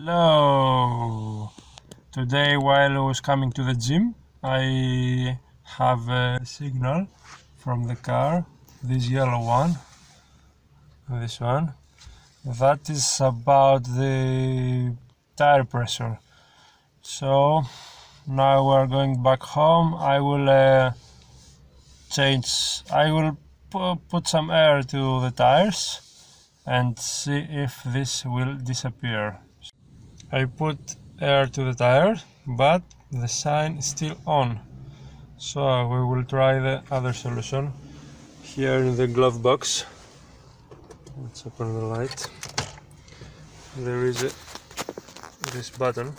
Hello! Today while I was coming to the gym I have a signal from the car, this yellow one, this one, that is about the tire pressure. So now we're going back home. I will put some air to the tires and see if this will disappear. I put air to the tire, but the sign is still on. So we will try the other solution. Here in the glove box, let's open the light. There is this button.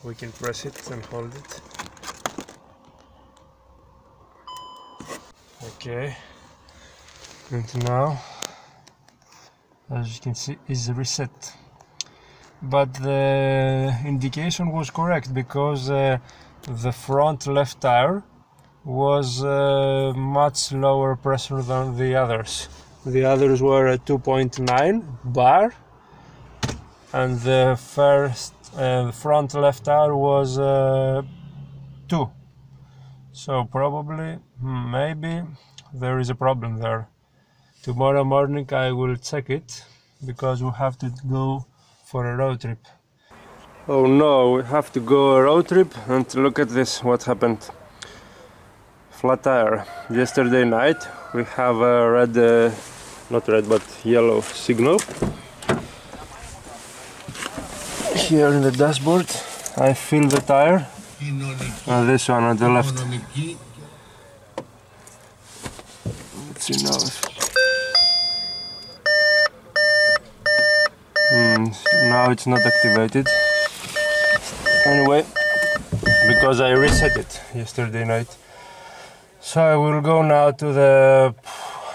We can press it and hold it. Okay. And now, as you can see, is reset. But the indication was correct because the front left tire was much lower pressure than the others. The others were at 2.9 bar and the front left tire was 2. So probably, maybe there is a problem there. Tomorrow morning I will check it because we have to go for a road trip. Oh no, we have to go a road trip, and look at this, what happened. Flat tire. Yesterday night we have a red, not red but yellow signal. Here in the dashboard I feel the tire. This one on the left. Let's see now if now it's not activated. Anyway, because I reset it yesterday night. So I will go now to the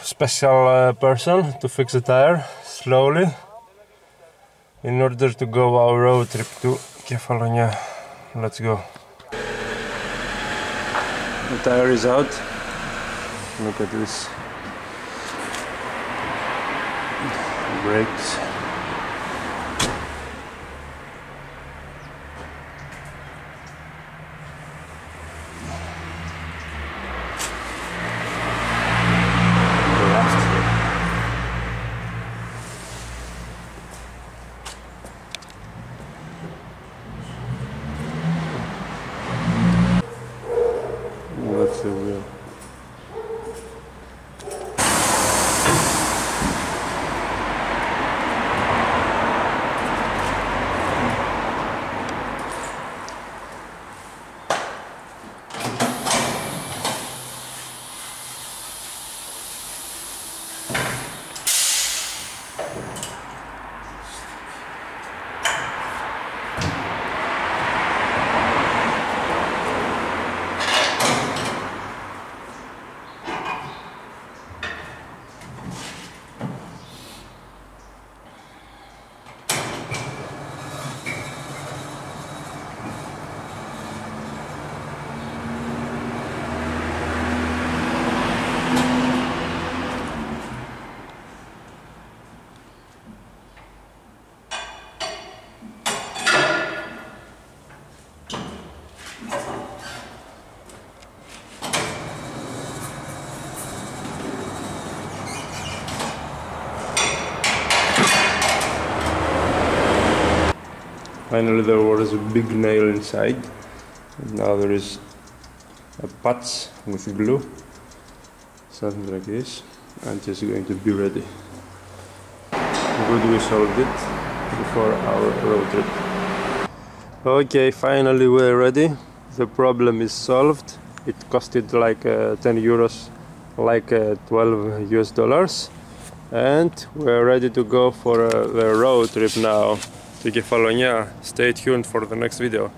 special person to fix the tire slowly in order to go our road trip to Kefalonia. Let's go. The tire is out. Look at this. Brakes. That's the wheel. Finally there was a big nail inside, and now there is a patch with glue, something like this, and it's going to be ready. Good, we solved it before our road trip. Okay, finally we're ready. The problem is solved. It costed like 10 euros, like 12 US dollars, and we're ready to go for the road trip now to Kefalonia. Stay tuned for the next video.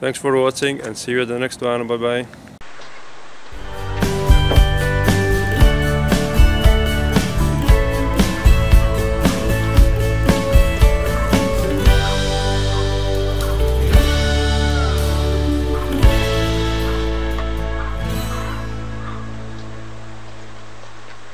Thanks for watching and see you at the next one. Bye bye.